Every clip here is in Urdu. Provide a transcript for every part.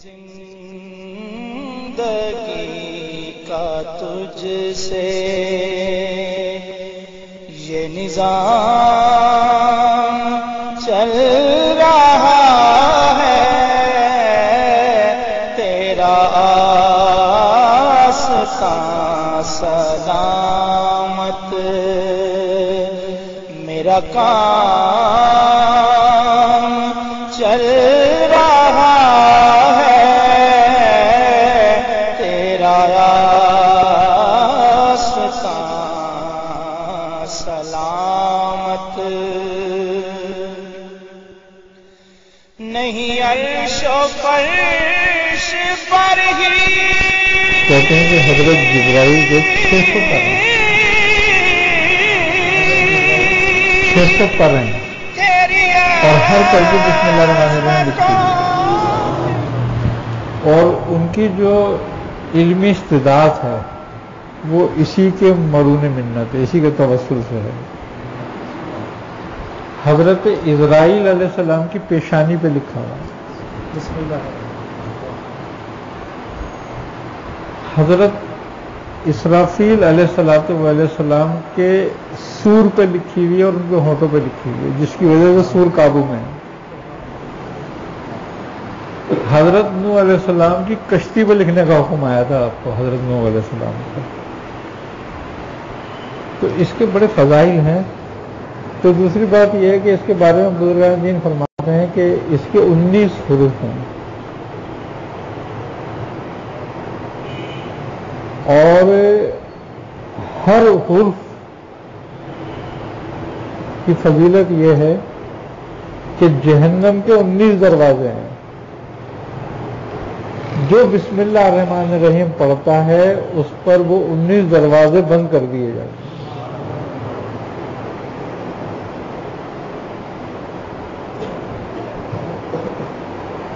زندگی کا تجھ سے یہ نظام چل رہا ہے، تیرا آستان سلامت، میرا کام چل رہا ہے، تیرا آستان سلامت، نہیں عرش و فرش پر ہی کہتے ہیں کہ حضرت جبرائیل کے 600 پر ہیں، 600 پر ہیں، اور ہر پر کی بسم اللہ الرحمن الرحیم لکھی ہوئی ہے، اور ان کی جو علمی استعداد ہے وہ اسی کے مرون منت ہے، اسی کے توسل سے ہے۔ حضرت اسرائیل علیہ السلام کی پیشانی پہ لکھا ہوا ہے بسم اللہ۔ حضرت اسرافیل علیہ السلام کے سور پہ لکھی ہوئی ہے اور ان کے ہونٹوں پہ لکھی ہوئی ہے، جس کی وجہ سے سور قابو میں ہے۔ حضرت نوح علیہ السلام کی کشتی پہ لکھنے کا حکم آیا تھا آپ کو، حضرت نوح علیہ السلام کا۔ تو اس کے بڑے فضائل ہیں۔ تو دوسری بات یہ ہے کہ اس کے بارے میں بزرگان دین فرماتے ہیں کہ اس کے 19 حروف ہیں، اور ہر حرف کی فضیلت یہ ہے کہ جہنم کے 19 دروازے ہیں، جو بسم اللہ الرحمن الرحیم پڑھتا ہے اس پر وہ 19 دروازے بند کر دیے جاتے ہیں۔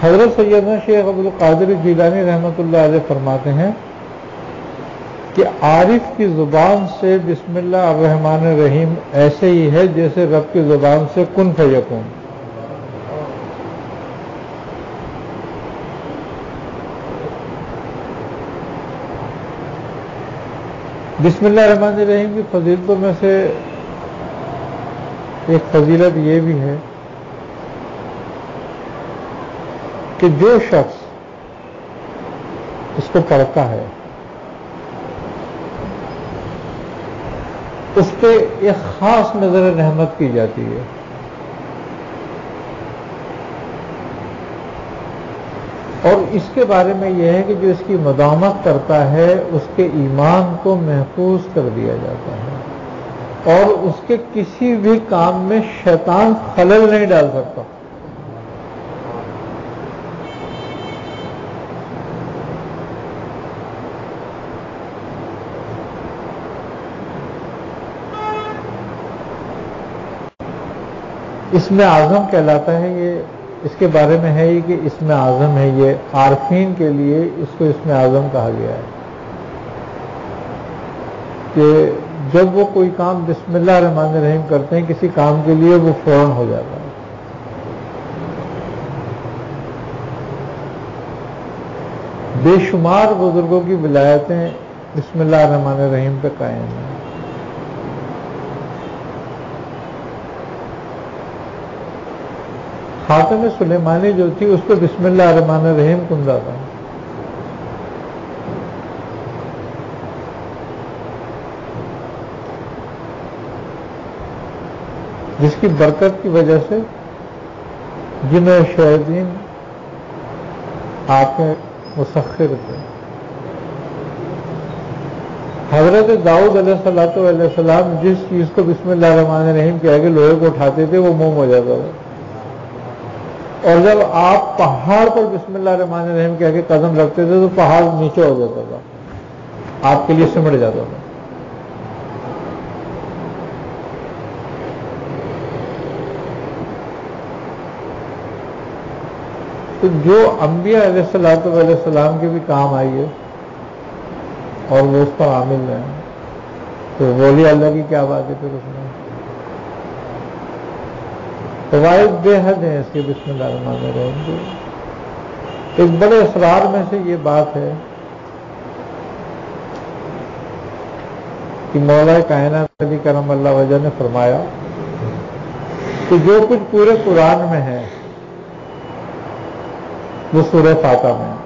حضرت سیدنا شیخ عبدالقادر جیلانی رحمۃ اللہ علیہ فرماتے ہیں کہ عارف کی زبان سے بسم اللہ الرحمن الرحیم ایسے ہی ہے جیسے رب کی زبان سے کن فیکون۔ بسم اللہ الرحمن الرحیم کی فضیلتوں میں سے ایک فضیلت یہ بھی ہے کہ جو شخص اس کو پڑھتا ہے اس پہ ایک خاص نظر رحمت کی جاتی ہے، اور اس کے بارے میں یہ ہے کہ جو اس کی مداومت کرتا ہے اس کے ایمان کو محفوظ کر دیا جاتا ہے، اور اس کے کسی بھی کام میں شیطان خلل نہیں ڈال سکتا۔ اسم اعظم کہلاتا ہے یہ، اس کے بارے میں ہے یہ کہ اسم اعظم ہے، یہ عارفین کے لیے اس کو اسم اعظم کہا گیا ہے کہ جب وہ کوئی کام بسم اللہ الرحمن الرحیم کرتے ہیں کسی کام کے لیے وہ فوراً ہو جاتا ہے۔ بے شمار بزرگوں کی ولایتیں بسم اللہ الرحمن الرحیم پہ قائم ہیں۔ خاتم سلیمانی جو تھی اس پہ بسم اللہ الرحمن الرحیم کندہ تھا، جس کی برکت کی وجہ سے جن شیاطین آپ کے مسخر تھے۔ حضرت داؤد علیہ السلام جس چیز کو بسم اللہ الرحمن الرحیم کہہ کے لوہے کو اٹھاتے تھے وہ موم ہو جاتا تھا، اور جب آپ پہاڑ پر بسم اللہ الرحمن الرحیم کہہ کے قدم رکھتے تھے تو پہاڑ نیچے ہو جاتا تھا، آپ کے لیے سمٹ جاتا تھا۔ تو جو انبیاء علیہ السلام کے بھی کام آئی ہے اور وہ اس پر عامل ہیں، تو ولی اللہ کی کیا بات ہے پھر اس میں؟ فوائد بے حد ہیں اس کے بسم اللہ الرحمن الرحیم کے، ایک بڑے اسرار میں سے یہ بات ہے کہ مولا کائنات علی کرم اللہ وجہ نے فرمایا کہ جو کچھ پورے قرآن میں ہے وہ سورہ فاتحہ میں ہے،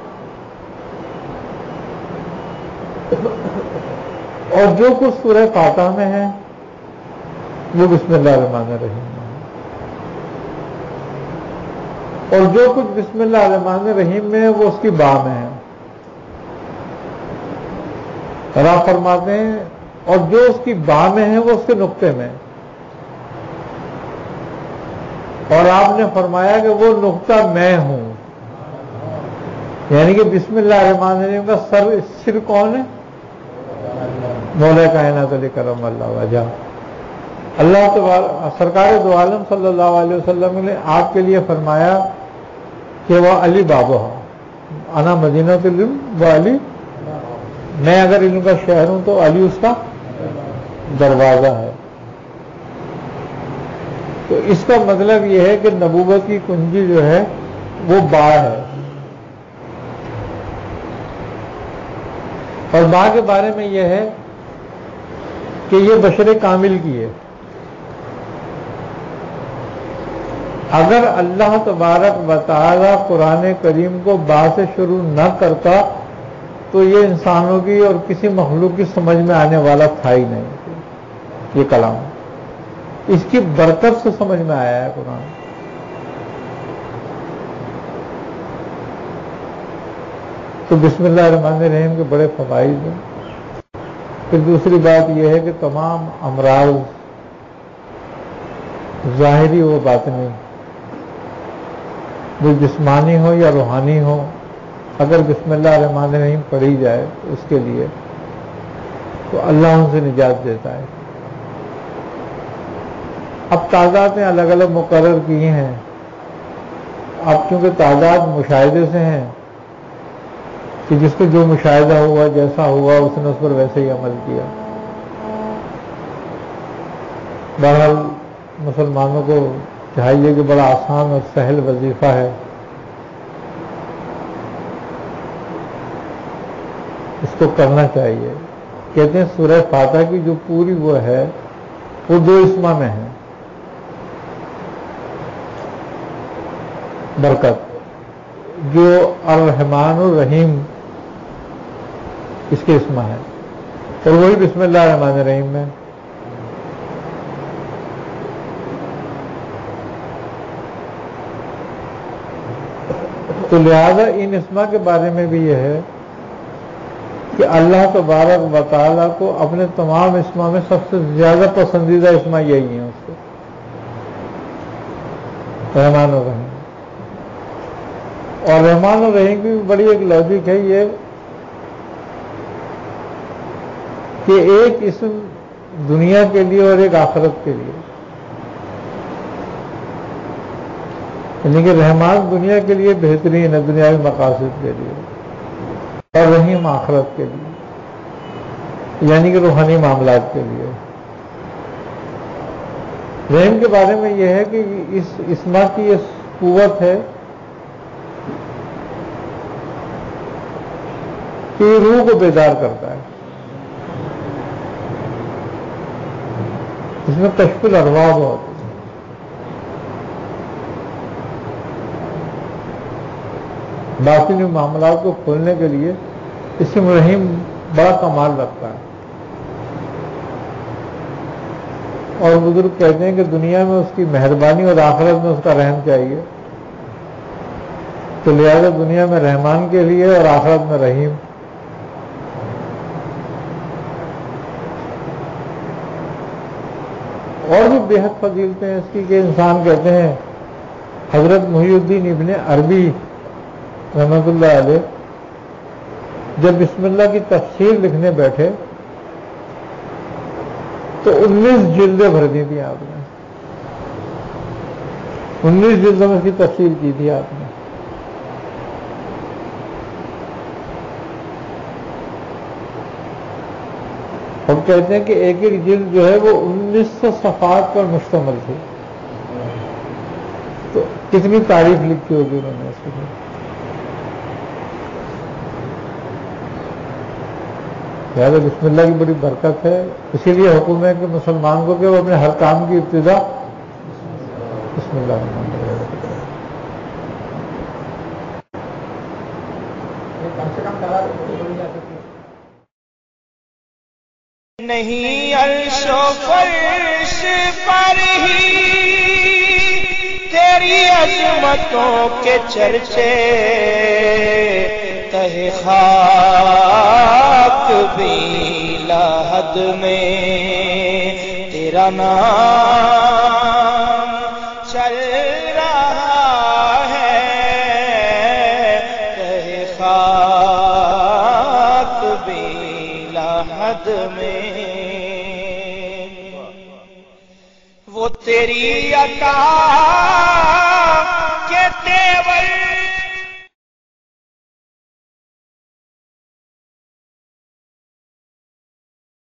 اور جو کچھ سورہ فاتحہ میں ہے وہ بسم اللہ الرحمن الرحیم میں ہے، اور جو کچھ بسم اللہ الرحمن الرحیم میں ہے وہ اس کی با میں ہے۔ اور آپ فرماتے ہیں اور جو اس کی با میں ہے وہ اس کے نقطے میں ہے، اور آپ نے فرمایا کہ وہ نقطہ میں ہوں، یعنی کہ بسم اللہ الرحمن الرحیم کا سر کون ہے؟ مولا کائنات علی کرم اللہ وجہ۔ اللہ تبارک سرکار دو عالم صلی اللہ علیہ وسلم نے آپ کے لیے فرمایا کہ وہ علی بابا انا مدینۃ العلم وہ علی، میں اگر علم کا شہر ہوں تو علی اس کا دروازہ ہے۔ تو اس کا مطلب یہ ہے کہ نبوت کی کنجی جو ہے وہ با ہے، اور با کے بارے میں یہ ہے کہ یہ بشر کامل کی ہے۔ اگر اللہ تبارک و تعالی قرآن کریم کو با سے شروع نہ کرتا تو یہ انسانوں کی اور کسی مخلوق کی سمجھ میں آنے والا تھا ہی نہیں۔ یہ کلام اس کی برکت سے سمجھ میں آیا ہے قرآن۔ تو بسم اللہ الرحمن الرحیم کے بڑے فوائد ہیں۔ پھر دوسری بات یہ ہے کہ تمام امراض ظاہری و باطنی، جو جسمانی ہو یا روحانی ہو، اگر بسم اللہ الرحمن الرحیم پڑھی جائے اس کے لیے تو اللہ ان سے نجات دیتا ہے۔ اب تعدادیں الگ الگ مقرر کی ہیں، اب چونکہ تعداد مشاہدے سے ہیں کہ جس کو جو مشاہدہ ہوا جیسا ہوا اس نے اس پر ویسے ہی عمل کیا۔ بہرحال مسلمانوں کو چاہیے کہ بڑا آسان اور سہل وظیفہ ہے، اس کو کرنا چاہیے۔ کہتے ہیں سورہ فاتحہ کی جو پوری وہ ہے وہ 2 اسما میں ہے، برکت جو الرحمن الرحیم اس کے اسما ہے، اور وہی بسم اللہ الرحمن الرحیم میں۔ تو لہذا ان اسما کے بارے میں بھی یہ ہے کہ اللہ تبارک و تعالیٰ کو اپنے تمام اسما میں سب سے زیادہ پسندیدہ اسما یہی ہیں اس کو، رحمان الرحیم۔ اور رحمان الرحیم کی بھی بڑی ایک لاجک ہے یہ کہ ایک اسم دنیا کے لیے اور ایک آخرت کے لیے، یعنی کہ رحمان دنیا کے لیے بہترین ہے، دنیاوی مقاصد کے لیے، اور رحیم آخرت کے لیے، یعنی کہ روحانی معاملات کے لیے۔ رحیم کے بارے میں یہ ہے کہ اس اسما کی یہ قوت ہے کہ یہ روح کو بیدار کرتا ہے، اس میں کشف الارواح ہوتی ہے۔ باطنی معاملات کو کھولنے کے لیے اسم رحیم بڑا کمال رکھتا ہے، اور بزرگ کہتے ہیں کہ دنیا میں اس کی مہربانی اور آخرت میں اس کا رحم چاہیے، تو لہذا دنیا میں رحمان کے لیے اور آخرت میں رحیم۔ اور بھی بے حد فضیلتیں ہیں اس کی کہ انسان کہتے ہیں حضرت محی الدین ابن عربی رحمۃ اللہ علیہ جب بسم اللہ کی تفسیر لکھنے بیٹھے تو 19 جلدیں بھر دی تھی آپ نے، 19 جلدوں میں اس کی تفسیر کی تھی آپ نے۔ ہم کہتے ہیں کہ ایک ایک جلد جو ہے وہ 1900 صفحات پر مشتمل تھی، تو کتنی تعریف لکھی ہوگی انہوں نے اس کے لیے۔ لہٰذا بسم اللہ کی بڑی برکت ہے. اسی لیے حکم ہے کہ مسلمان کو کہ وہ اپنے ہر کام کی ابتدا بسم اللہ الرحمن الرحیم. نہیں عرش و فرش پر ہی تیری عظمتوں کے چرچے، تہ خاک بھی لاحد میں تیرا نام چل رہا ہے، تہ خاک بھی لاحد میں وہ تیری عطا کے تیور